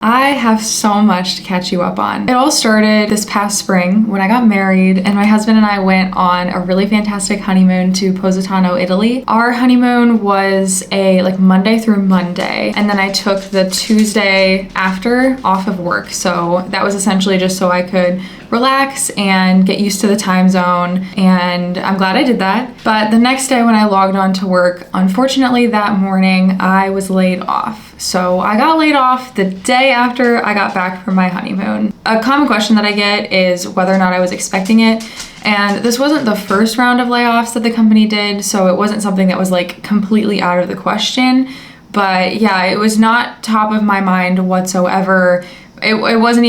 I have so much to catch you up on. It all started this past spring when I got married and my husband and I went on a really fantastic honeymoon to Positano, Italy. Our honeymoon was a Monday through Monday, and then I took the Tuesday after off of work. So that was essentially just so I could relax and get used to the time zone, and I'm glad I did that. But the next day when I logged on to work, unfortunately that morning I was laid off. So I got laid off the day after I got back from my honeymoon. A common question that I get is whether or not I was expecting it. And this wasn't the first round of layoffs that the company did, so it wasn't something that was completely out of the question. But yeah, it was not top of my mind whatsoever. It wasn't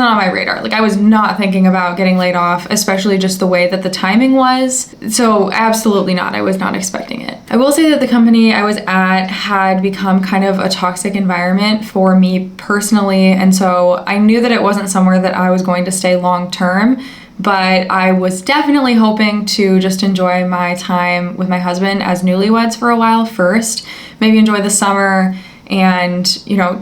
on my radar. I was not thinking about getting laid off, especially just the way that the timing was. So absolutely not. I was not expecting it. I will say that the company I was at had become kind of a toxic environment for me personally. And so I knew that it wasn't somewhere that I was going to stay long term, but I was definitely hoping to just enjoy my time with my husband as newlyweds for a while first, maybe enjoy the summer and,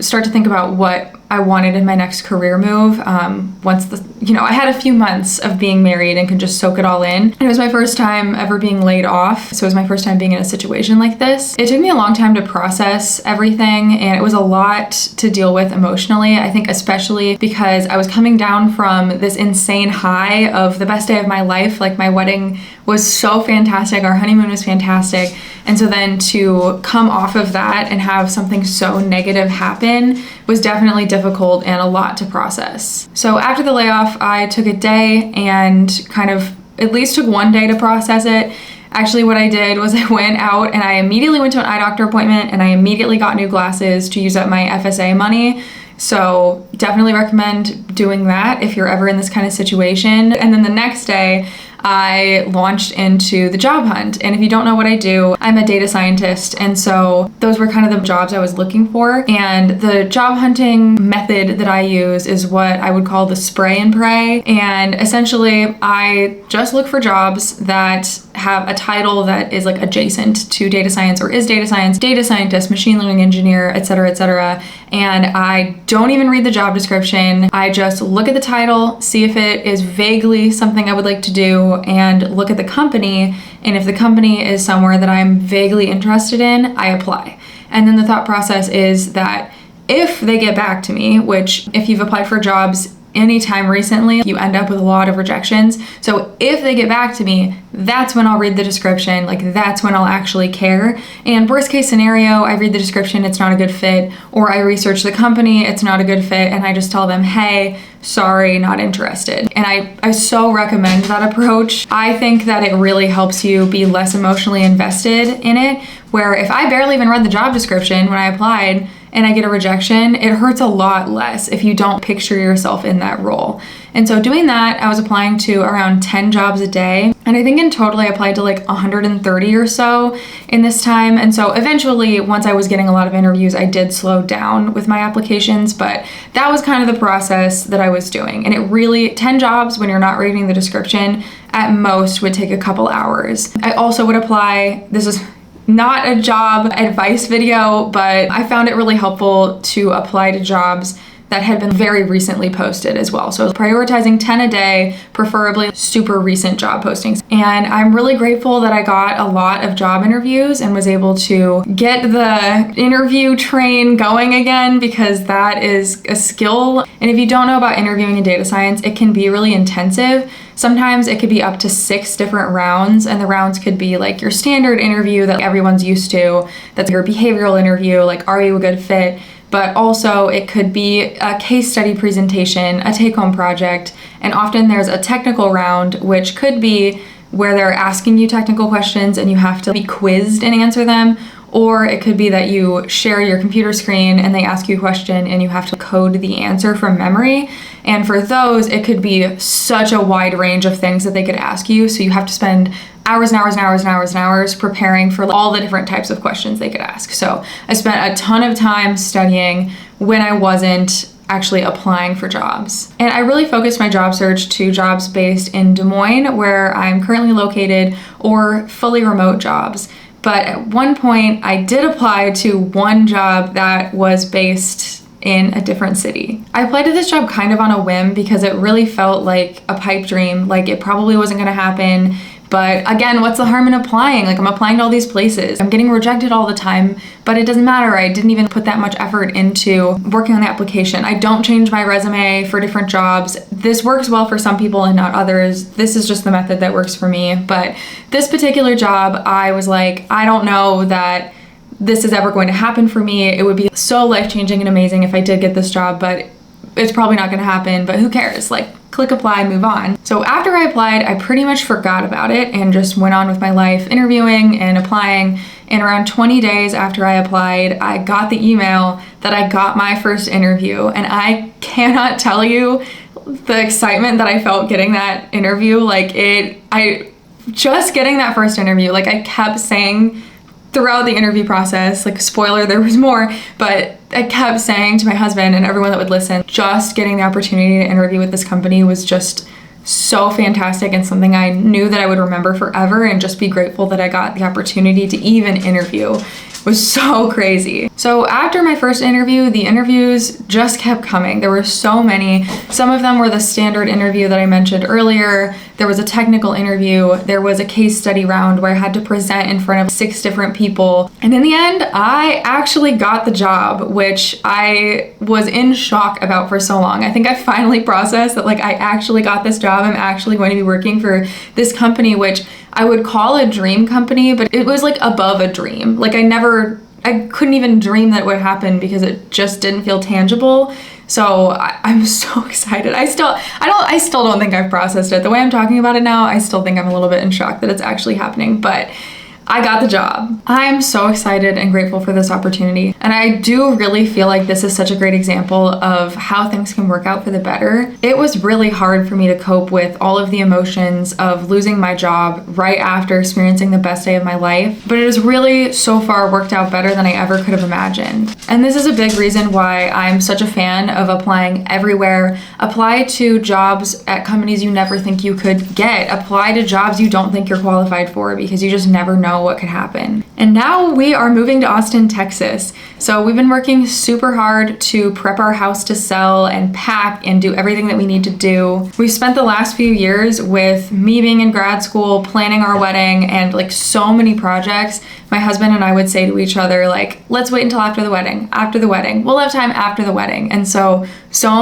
start to think about what I wanted in my next career move. I had a few months of being married and could just soak it all in. And it was my first time ever being laid off. So it was my first time being in a situation like this. It took me a long time to process everything, and it was a lot to deal with emotionally. I think especially because I was coming down from this insane high of the best day of my life. My wedding was so fantastic. Our honeymoon was fantastic. And so then to come off of that and have something so negative happen was definitely difficult and a lot to process. So after the layoff, I took a day and kind of at least took one day to process it. Actually, what I did was I went out and I immediately went to an eye doctor appointment, and I immediately got new glasses to use up my FSA money. So definitely recommend doing that if you're ever in this kind of situation. And then the next day, I launched into the job hunt. And if you don't know what I do, I'm a data scientist. And so those were kind of the jobs I was looking for. And the job hunting method that I use is what I would call the spray and pray. And essentially, I just look for jobs that have a title that is adjacent to data science or is data science, data scientist, machine learning engineer, et cetera, et cetera. And I don't even read the job description. I just look at the title, see if it is vaguely something I would like to do, and look at the company. And if the company is somewhere that I'm vaguely interested in, I apply. And then the thought process is that if they get back to me, which if you've applied for jobs anytime recently, you end up with a lot of rejections. So if they get back to me, that's when I'll read the description. That's when I'll actually care. And worst case scenario, I read the description, it's not a good fit, or I research the company, it's not a good fit, and I just tell them, hey, sorry, not interested. And I so recommend that approach. I think that it really helps you be less emotionally invested in it, where if I barely even read the job description when I applied, and I get a rejection, it hurts a lot less if you don't picture yourself in that role. And so doing that, I was applying to around 10 jobs a day. And I think in total I applied to 130 or so in this time. And so eventually, once I was getting a lot of interviews, I did slow down with my applications, but that was kind of the process that I was doing. And it really, 10 jobs when you're not reading the description, at most would take a couple hours. I also would apply, this is not a job advice video, but I found it really helpful to apply to jobs that had been very recently posted as well. So prioritizing 10 a day, preferably super recent job postings. And I'm really grateful that I got a lot of job interviews and was able to get the interview train going again, because that is a skill. And if you don't know about interviewing in data science, it can be really intensive. Sometimes it could be up to 6 different rounds, and the rounds could be your standard interview that everyone's used to. That's your behavioral interview, are you a good fit? But also it could be a case study presentation, a take-home project, and often there's a technical round, which could be where they're asking you technical questions and you have to be quizzed and answer them. Or it could be that you share your computer screen and they ask you a question and you have to code the answer from memory. And for those, it could be such a wide range of things that they could ask you. So you have to spend hours and hours and hours and hours and hours preparing for all the different types of questions they could ask. So I spent a ton of time studying when I wasn't actually applying for jobs. And I really focused my job search to jobs based in Des Moines, where I'm currently located, or fully remote jobs. But at one point, I did apply to one job that was based in a different city. I applied to this job kind of on a whim because it really felt like a pipe dream, like it probably wasn't gonna happen. But again, what's the harm in applying? Like, I'm applying to all these places. I'm getting rejected all the time, but it doesn't matter. I didn't even put that much effort into working on the application. I don't change my resume for different jobs. This works well for some people and not others. This is just the method that works for me. But this particular job, I was like, I don't know that this is ever going to happen for me. It would be so life-changing and amazing if I did get this job, but it's probably not gonna happen, but who cares? Like, click apply, move on. So after I applied, I pretty much forgot about it and just went on with my life, interviewing and applying. And around 20 days after I applied, I got the email that I got my first interview. And I cannot tell you the excitement that I felt getting that interview. Like, just getting that first interview, like, I kept saying throughout the interview process, like, spoiler, there was more, but I kept saying to my husband and everyone that would listen, just getting the opportunity to interview with this company was just so fantastic and something I knew that I would remember forever, and just be grateful that I got the opportunity to even interview was so crazy. So after my first interview, the interviews just kept coming. There were so many. Some of them were the standard interview that I mentioned earlier. There was a technical interview. There was a case study round where I had to present in front of 6 different people. And in the end, I actually got the job, which I was in shock about for so long. I think I finally processed that, like, I actually got this job. I'm actually going to be working for this company, which I would call a dream company, but it was like above a dream. Like, I couldn't even dream that would happen because it just didn't feel tangible. So I'm so excited. I still don't think I've processed it. The way I'm talking about it now, I still think I'm a little bit in shock that it's actually happening, but I got the job. I'm so excited and grateful for this opportunity. And I do really feel like this is such a great example of how things can work out for the better. It was really hard for me to cope with all of the emotions of losing my job right after experiencing the best day of my life, but it has really so far worked out better than I ever could have imagined. And this is a big reason why I'm such a fan of applying everywhere. Apply to jobs at companies you never think you could get. Apply to jobs you don't think you're qualified for, because you just never know what could happen. And now we are moving to Austin, Texas. So we've been working super hard to prep our house to sell and pack and do everything that we need to do. We've spent the last few years with me being in grad school, planning our wedding, and like so many projects. My husband and I would say to each other, like, let's wait until after the wedding. After the wedding. We'll have time after the wedding. And so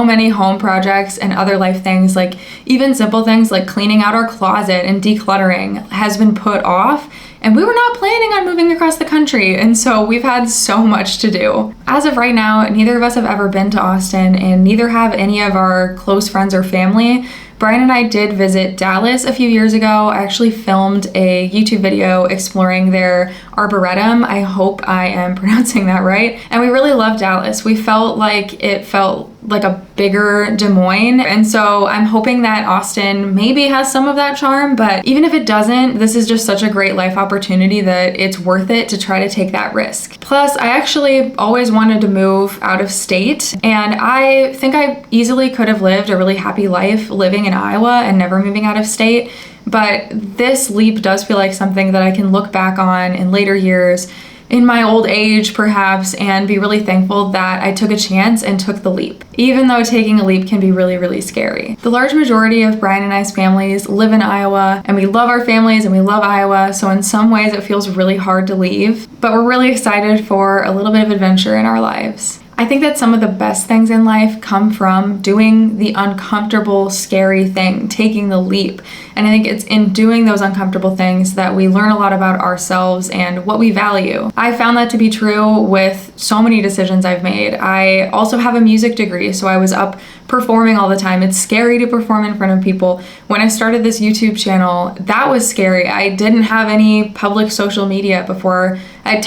many home projects and other life things, like even simple things like cleaning out our closet and decluttering, has been put off. And we were not planning on moving across the country, and so we've had so much to do. As of right now, neither of us have ever been to Austin, and neither have any of our close friends or family. Brian and I did visit Dallas a few years ago. I actually filmed a YouTube video exploring their arboretum. I hope I am pronouncing that right. And we really loved Dallas. We felt like it felt like a bigger Des Moines. And so I'm hoping that Austin maybe has some of that charm, but even if it doesn't, this is just such a great life opportunity that it's worth it to try to take that risk. Plus, I actually always wanted to move out of state, and I think I easily could have lived a really happy life living in Iowa and never moving out of state. But this leap does feel like something that I can look back on in later years, in my old age perhaps, and be really thankful that I took a chance and took the leap, even though taking a leap can be really, really scary. The large majority of Brian and I's families live in Iowa, and we love our families and we love Iowa, so in some ways it feels really hard to leave, but we're really excited for a little bit of adventure in our lives. I think that some of the best things in life come from doing the uncomfortable, scary thing, taking the leap. And I think it's in doing those uncomfortable things that we learn a lot about ourselves and what we value. I found that to be true with so many decisions I've made. I also have a music degree, so I was up performing all the time. It's scary to perform in front of people. When I started this YouTube channel, that was scary. I didn't have any public social media before. I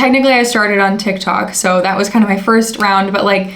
started on TikTok, so that was kind of my first round, but like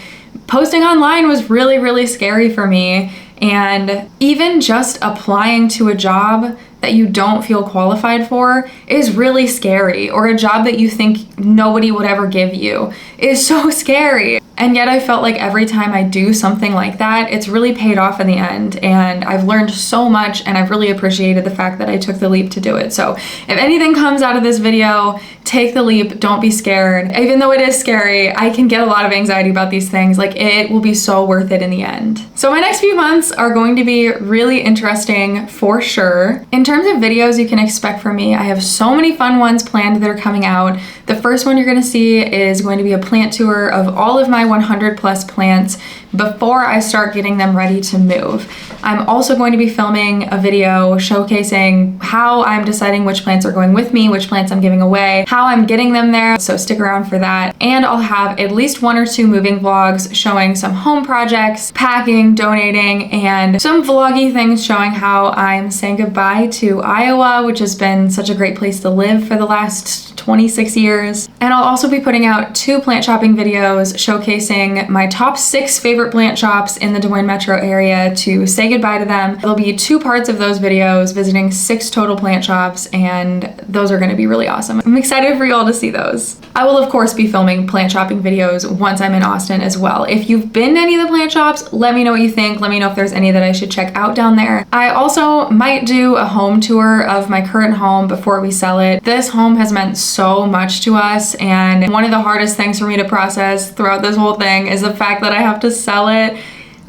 posting online was really, really scary for me. And even just applying to a job that you don't feel qualified for is really scary, or a job that you think nobody would ever give you is so scary. And yet I felt like every time I do something like that, it's really paid off in the end, and I've learned so much, and I've really appreciated the fact that I took the leap to do it. So if anything comes out of this video, take the leap. Don't be scared. Even though it is scary, I can get a lot of anxiety about these things. Like, it will be so worth it in the end. So my next few months are going to be really interesting for sure. In terms of videos you can expect from me, I have so many fun ones planned that are coming out. The first one you're gonna see is going to be a plant tour of all of my 100 plus plants before I start getting them ready to move. I'm also going to be filming a video showcasing how I'm deciding which plants are going with me, which plants I'm giving away, how I'm getting them there, so stick around for that. And I'll have at least 1 or 2 moving vlogs showing some home projects, packing, donating, and some vloggy things showing how I'm saying goodbye to Iowa, which has been such a great place to live for the last 26 years. And I'll also be putting out 2 plant shopping videos showcasing my top 6 favorite plant shops in the Des Moines metro area to say goodbye to them. There'll be 2 parts of those videos, visiting 6 total plant shops, and those are gonna be really awesome. I'm excited for you all to see those. I will of course be filming plant shopping videos once I'm in Austin as well. If you've been to any of the plant shops, let me know what you think. Let me know if there's any that I should check out down there. I also might do a home tour of my current home before we sell it. This home has meant so much to us, and one of the hardest things for me to process throughout this whole thing is the fact that I have to sell it.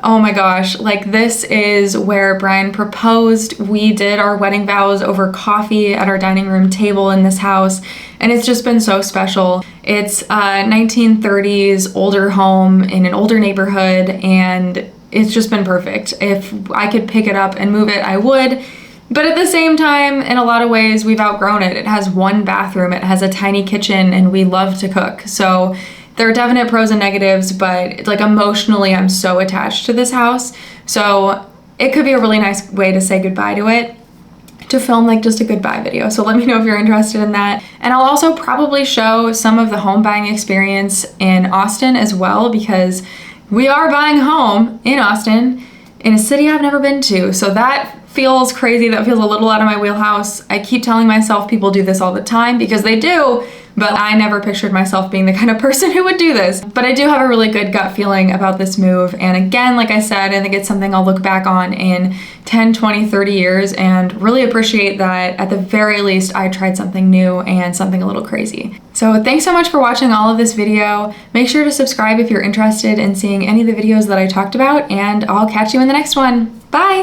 Oh my gosh, like, this is where Brian proposed. We did our wedding vows over coffee at our dining room table in this house, and it's just been so special. It's a 1930s older home in an older neighborhood, and it's just been perfect. If I could pick it up and move it, I would. But at the same time, in a lot of ways, we've outgrown it. It has 1 bathroom, it has a tiny kitchen, and we love to cook. So there are definite pros and negatives, but like, emotionally, I'm so attached to this house. So it could be a really nice way to say goodbye to it, to film like just a goodbye video. So let me know if you're interested in that. And I'll also probably show some of the home buying experience in Austin as well, because we are buying a home in Austin in a city I've never been to. So that feels crazy. That feels a little out of my wheelhouse. I keep telling myself people do this all the time, because they do, but I never pictured myself being the kind of person who would do this. But I do have a really good gut feeling about this move. And again, like I said, I think it's something I'll look back on in 10, 20, 30 years and really appreciate that at the very least I tried something new and something a little crazy. So thanks so much for watching all of this video. Make sure to subscribe if you're interested in seeing any of the videos that I talked about, and I'll catch you in the next one. Bye!